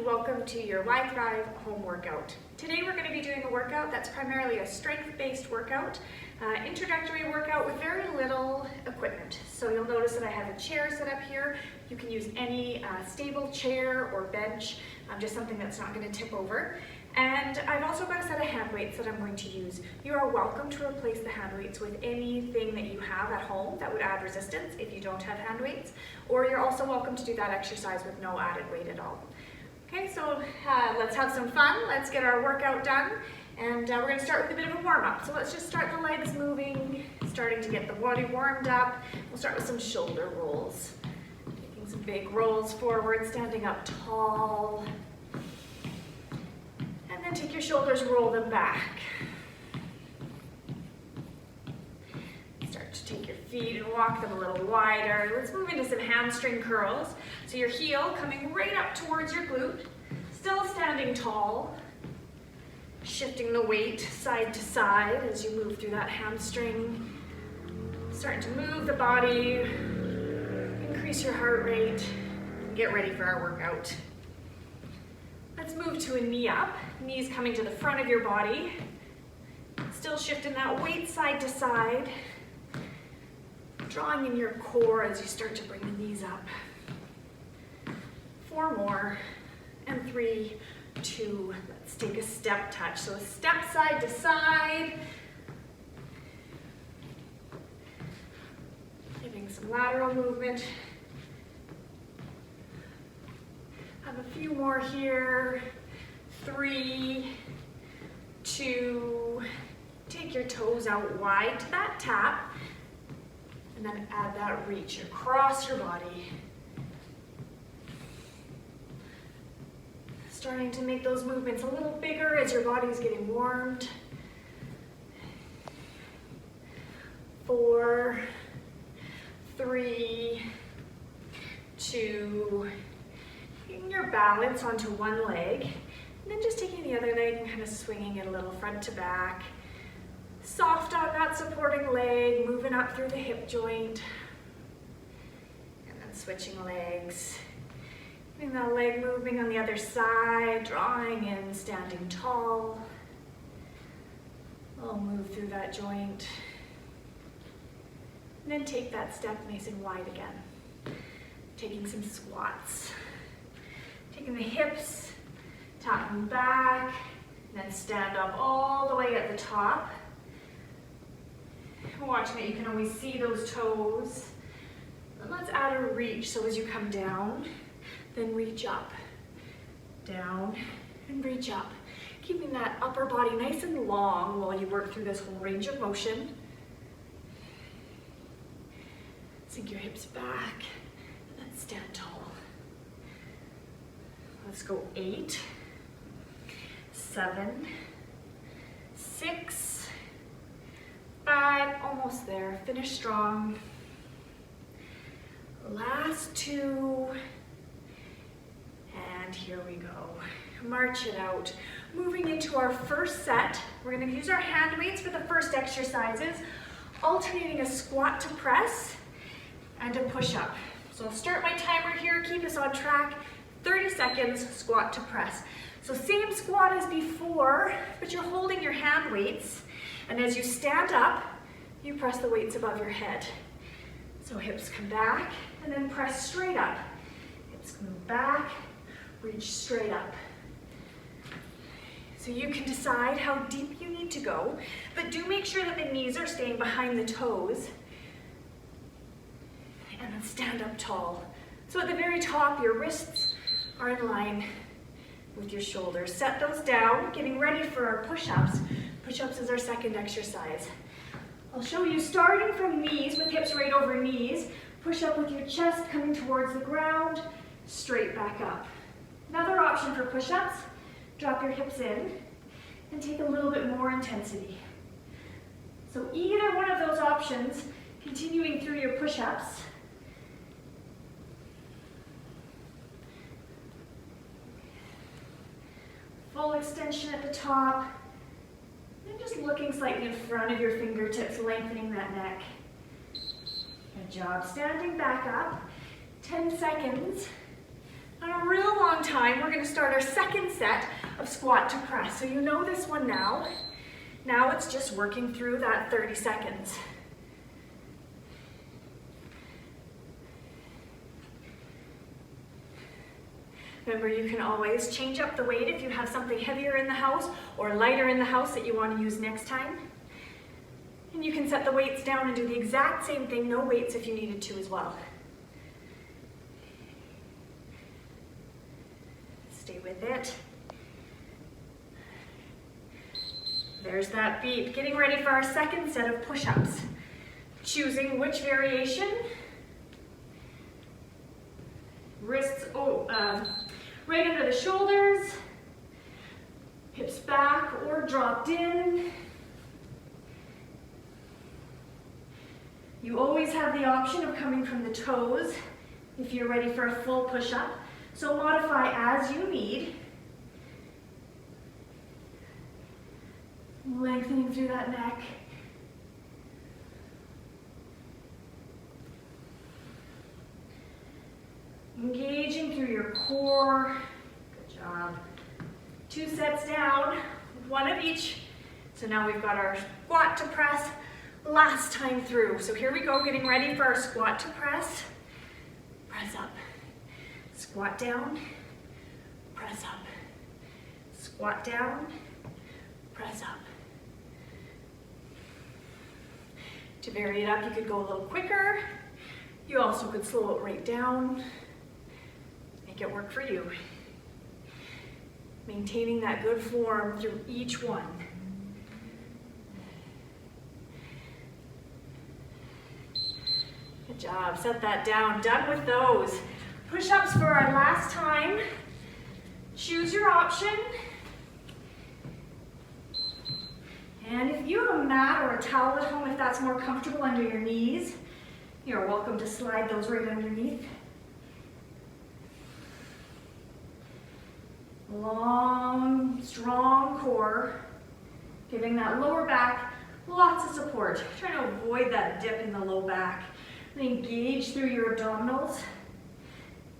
welcome to your Y Thrive home workout. Today we're going to be doing a workout that's primarily a strength-based workout, introductory workout with very little equipment. So you'll notice that I have a chair set up here. You can use any stable chair or bench, just something that's not going to tip over. And I've also got a set of hand weights that I'm going to use. You are welcome to replace the hand weights with anything that you have at home that would add resistance if you don't have hand weights, or you're also welcome to do that exercise with no added weight at all. Okay, so let's have some fun. Let's get our workout done. And we're going to start with a bit of a warm-up. So let's just start the legs moving, starting to get the body warmed up. We'll start with some shoulder rolls. Taking some big rolls forward, standing up tall. And then take your shoulders, roll them back. Start to take your feet and walk them a little wider. Let's move into some hamstring curls. So your heel coming right up towards your glute, still standing tall. Shifting the weight side to side as you move through that hamstring. Starting to move the body, increase your heart rate, and get ready for our workout. Let's move to a knee up, knees coming to the front of your body. Still shifting that weight side to side. Drawing in your core as you start to bring the knees up. 4 more, and 3, 2, let's take a step touch. So a step side to side. Giving some lateral movement. Have a few more here. 3, 2, take your toes out wide to that tap. And then add that reach across your body. Starting to make those movements a little bigger as your body is getting warmed. 4, 3, 2, getting your balance onto one leg, and then just taking the other leg and kind of swinging it a little front to back. Soft on that supporting leg, moving up through the hip joint, and then switching legs. Getting that leg moving on the other side, drawing in, standing tall. We'll move through that joint. And then take that step nice and wide again. Taking some squats. Taking the hips, tapping back, and then stand up all the way at the top. Watching it, you can always see those toes. And let's add a reach, so as you come down, then reach up, down, and reach up. Keeping that upper body nice and long while you work through this whole range of motion. Sink your hips back, and then stand tall. Let's go 8, 7, 6, 5, almost there. Finish strong. Last 2. And here we go. March it out. Moving into our first set, we're going to use our hand weights for the first exercises, alternating a squat to press and a push up. So I'll start my timer here, keep us on track. 30 seconds, squat to press. So same squat as before, but you're holding your hand weights, and as you stand up, you press the weights above your head. So hips come back, and then press straight up. Hips move back, reach straight up. So you can decide how deep you need to go, but do make sure that the knees are staying behind the toes. And then stand up tall. So at the very top, your wrists are in line with your shoulders. Set those down, getting ready for our push-ups. Push-ups is our second exercise. I'll show you starting from knees with hips right over knees. Push up with your chest coming towards the ground, straight back up. Another option for push-ups, drop your hips in and take a little bit more intensity. So either one of those options, continuing through your push-ups. Full extension at the top, and just looking slightly in front of your fingertips, lengthening that neck. Good job. Standing back up, 10 seconds. On a real long long time, we're going to start our second set of squat to press. So you know this one now. Now it's just working through that 30 seconds. Remember, you can always change up the weight if you have something heavier in the house or lighter in the house that you want to use next time. And you can set the weights down and do the exact same thing, no weights if you needed to as well. Stay with it. There's that beat. Getting ready for our second set of push-ups. Choosing which variation. Wrists right under the shoulders, hips back or dropped in. You always have the option of coming from the toes if you're ready for a full push-up. So modify as you need. Lengthening through that neck. Engaging through your core. Good job. 2 sets down, 1 of each. So now we've got our squat to press last time through. So here we go, getting ready for our squat to press. Press up. Squat down. Press up. Squat down. Press up. To vary it up, you could go a little quicker. You also could slow it right down. Make it work for you. Maintaining that good form through each one. Good job, set that down. Done with those. Push-ups for our last time. Choose your option. And if you have a mat or a towel at home, if that's more comfortable under your knees, you're welcome to slide those right underneath. Long, strong core, giving that lower back lots of support. Trying to avoid that dip in the low back. And engage through your abdominals.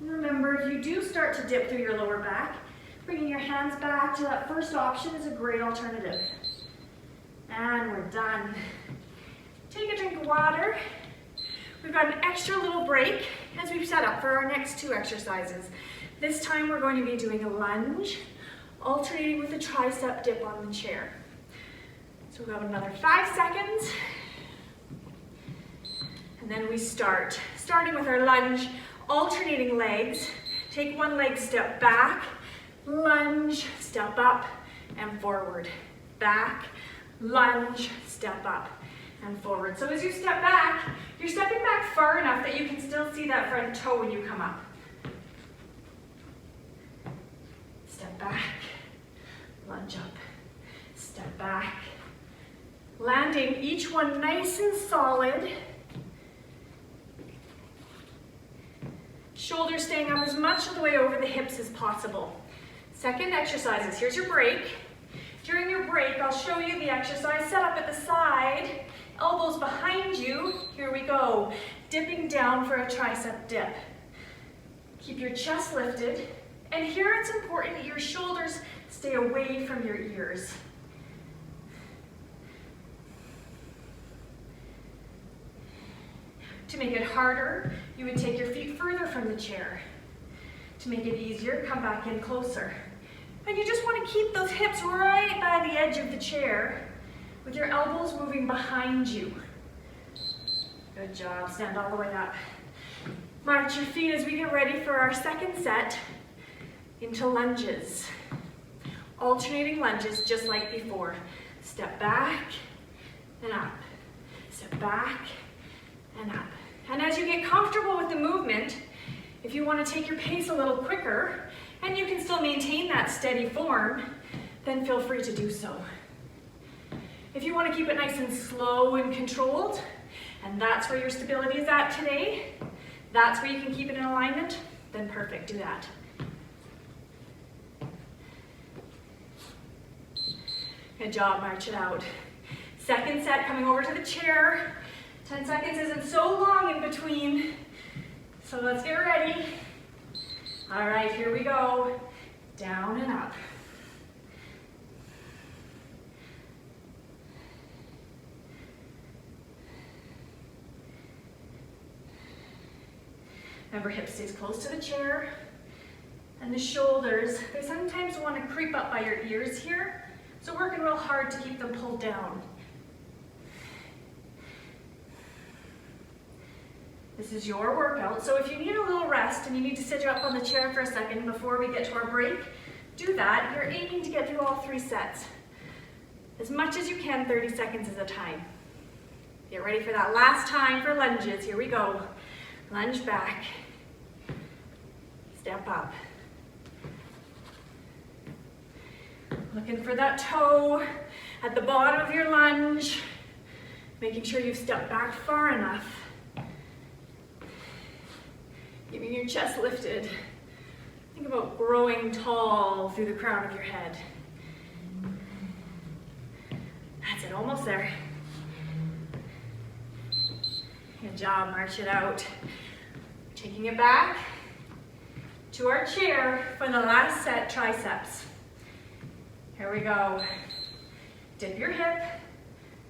And remember, if you do start to dip through your lower back, bringing your hands back to that first option is a great alternative. And we're done. Take a drink of water. We've got an extra little break as we've set up for our next 2 exercises. This time we're going to be doing a lunge, alternating with a tricep dip on the chair. So we've got another 5 seconds. And then we start. Starting with our lunge, alternating legs. Take one leg, step back, lunge, step up, and forward. Back, lunge, step up, and forward. So as you step back, you're stepping back far enough that you can still see that front toe when you come up. Step back, lunge up, step back. Landing each one nice and solid. Shoulders staying up as much of the way over the hips as possible. Second exercises, here's your break. During your break, I'll show you the exercise. Set up at the side, elbows behind you. Here we go. Dipping down for a tricep dip. Keep your chest lifted. And here it's important that your shoulders stay away from your ears. To make it harder, you would take your feet further from the chair. To make it easier, come back in closer. And you just want to keep those hips right by the edge of the chair with your elbows moving behind you. Good job, stand all the way up. March your feet as we get ready for our second set into lunges. Alternating lunges just like before. Step back and up. Step back and up. And as you get comfortable with the movement, if you want to take your pace a little quicker, and you can still maintain that steady form, then feel free to do so. If you want to keep it nice and slow and controlled, and that's where your stability is at today, that's where you can keep it in alignment, then perfect, do that. Good job, march it out. Second set, coming over to the chair. 10 seconds isn't so long in between, so let's get ready. All right, here we go. Down and up. Remember, hip stays close to the chair. And the shoulders, they sometimes want to creep up by your ears here. So working real hard to keep them pulled down. This is your workout, so if you need a little rest and you need to sit up on the chair for a second before we get to our break, do that. You're aiming to get through all 3 sets. As much as you can, 30 seconds is a time. Get ready for that last time for lunges. Here we go. Lunge back. Step up. Looking for that toe at the bottom of your lunge. Making sure you've stepped back far enough. Keeping your chest lifted. Think about growing tall through the crown of your head. That's it, almost there. Good job, march it out. Taking it back to our chair for the last set, triceps. Here we go. Dip your hip,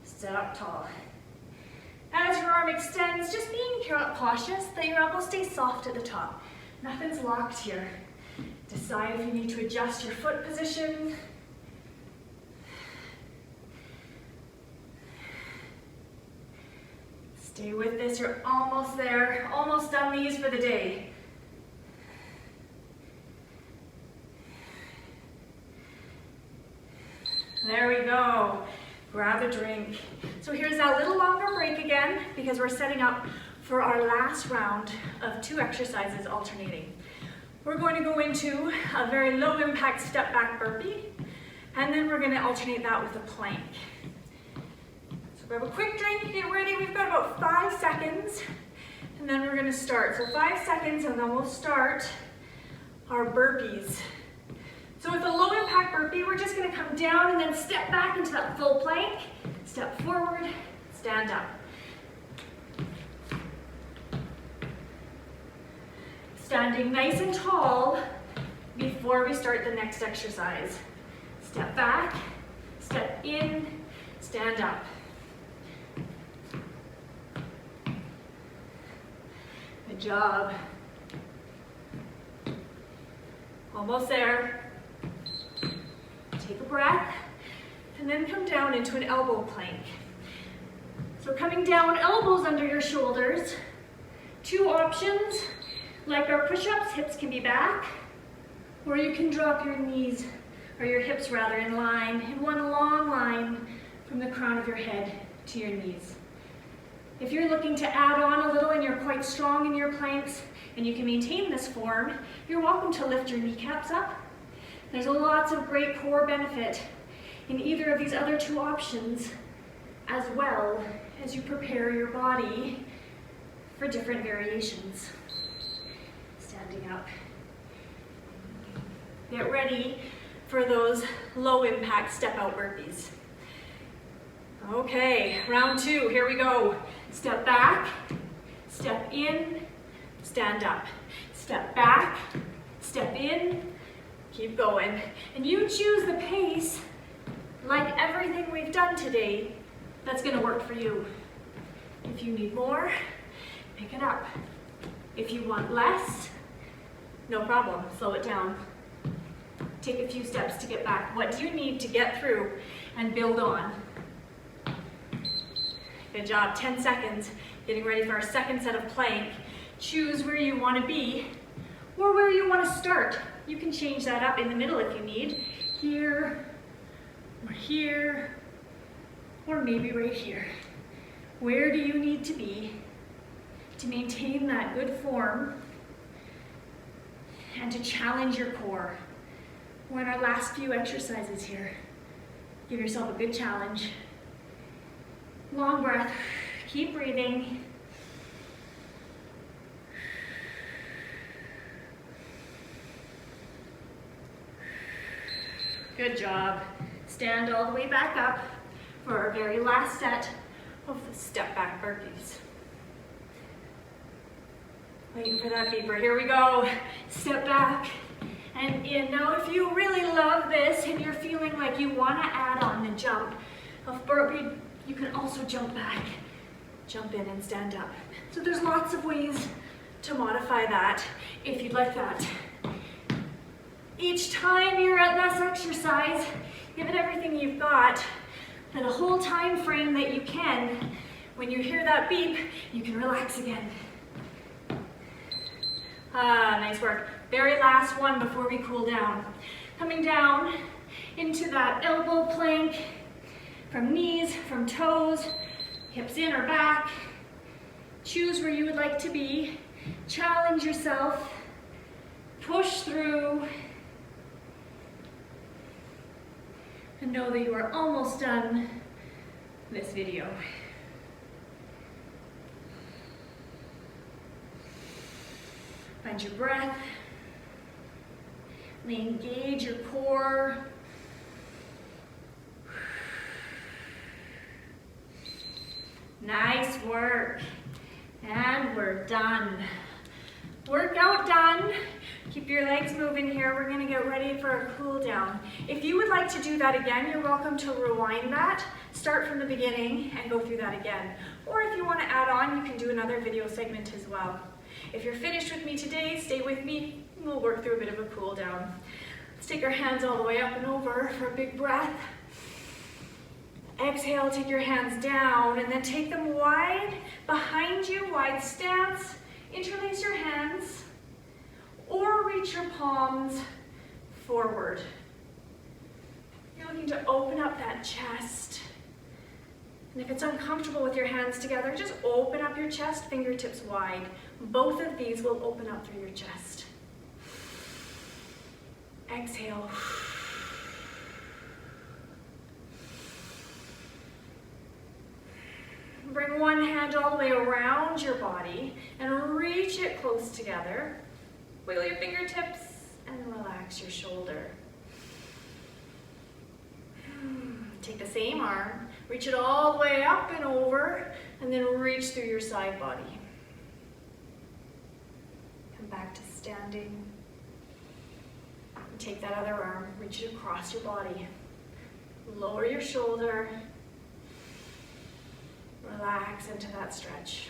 sit up tall. As your arm extends, just being cautious that your elbow stays soft at the top. Nothing's locked here. Decide if you need to adjust your foot position. Stay with this, you're almost there, almost done these for the day. There we go. Grab a drink. So here's that little longer break again because we're setting up for our last round of 2 exercises alternating. We're going to go into a very low impact step back burpee, and then we're going to alternate that with a plank. So grab a quick drink, get ready. We've got about 5 seconds, and then we're going to start. So 5 seconds, and then we'll start our burpees. So with a low impact burpee, we're just going to come down and then step back into that full plank, step forward, stand up. Standing nice and tall before we start the next exercise. Step back, step in, stand up. Good job. Almost there. Take a breath, and then come down into an elbow plank. So coming down, elbows under your shoulders. 2 options, like our push-ups, hips can be back, or you can drop your knees, or your hips rather, in line, in one long line from the crown of your head to your knees. If you're looking to add on a little and you're quite strong in your planks, and you can maintain this form, you're welcome to lift your kneecaps up. There's lots of great core benefit in either of these other 2 options, as well as you prepare your body for different variations. Standing up. Get ready for those low impact step out burpees. Okay, round 2, here we go. Step back, step in, stand up. Step back, step in, keep going. And you choose the pace, like everything we've done today, that's gonna work for you. If you need more, pick it up. If you want less, no problem, slow it down. Take a few steps to get back. What do you need to get through and build on? Good job, 10 seconds. Getting ready for our second set of plank. Choose where you wanna be or where you wanna start. You can change that up in the middle if you need. Here, or maybe right here. Where do you need to be to maintain that good form and to challenge your core? We're in our last few exercises here. Give yourself a good challenge. Long breath, keep breathing. Good job. Stand all the way back up for our very last set of the step back burpees. Waiting for that beeper. Here we go. Step back and in. Now if you really love this and you're feeling like you want to add on the jump of burpee, you can also jump back, jump in and stand up. So there's lots of ways to modify that if you'd like that. Each time you're at this exercise, give it everything you've got, and the whole time frame that you can. When you hear that beep, you can relax again. Nice work. Very last one before we cool down. Coming down into that elbow plank, from knees, from toes, hips in or back. Choose where you would like to be. Challenge yourself. Push through. And know that you are almost done this video. Find your breath. Engage your core. Nice work. And we're done. Workout done. Keep your legs moving here. We're gonna get ready for a cool down. If you would like to do that again, you're welcome to rewind that, start from the beginning and go through that again. Or if you wanna add on, you can do another video segment as well. If you're finished with me today, stay with me. We'll work through a bit of a cool down. Let's take our hands all the way up and over for a big breath. Exhale, take your hands down and then take them wide behind you, wide stance. Interlace your hands or reach your palms forward. You're looking to open up that chest. And if it's uncomfortable with your hands together, just open up your chest, fingertips wide. Both of these will open up through your chest. Exhale. Bring one hand all the way around your body and reach it close together. Wiggle your fingertips and relax your shoulder. Take the same arm, reach it all the way up and over, and then reach through your side body. Come back to standing. Take that other arm, reach it across your body. Lower your shoulder. Relax into that stretch.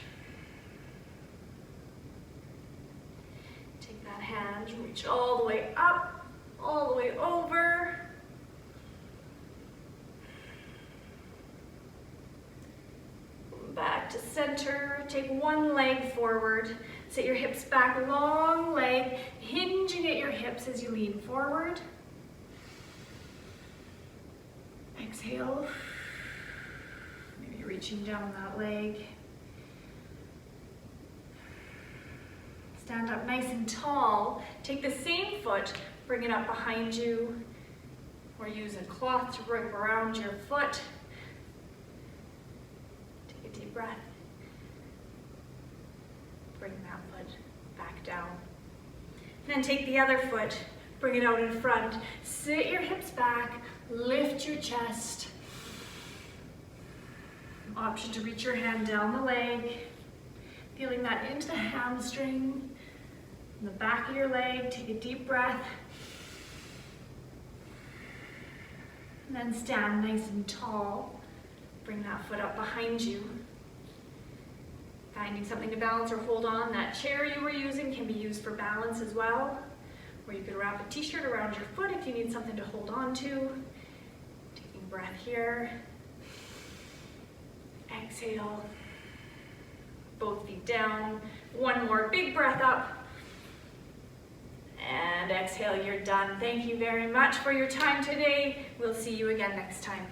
Take that hand, reach all the way up, all the way over. Back to center. Take one leg forward. Sit your hips back, long leg, hinging at your hips as you lean forward. Exhale. Maybe reaching down that leg. Stand up nice and tall. Take the same foot, bring it up behind you, or use a cloth to wrap around your foot. Take a deep breath. Bring that foot back down. Then take the other foot, bring it out in front. Sit your hips back, lift your chest. Option to reach your hand down the leg, feeling that into the hamstring, in the back of your leg. Take a deep breath. And then stand nice and tall. Bring that foot up behind you. Finding something to balance or hold on. That chair you were using can be used for balance as well. Or you could wrap a t-shirt around your foot if you need something to hold on to. Taking breath here. Exhale. Both feet down. One more big breath up. And exhale, you're done. Thank you very much for your time today. We'll see you again next time.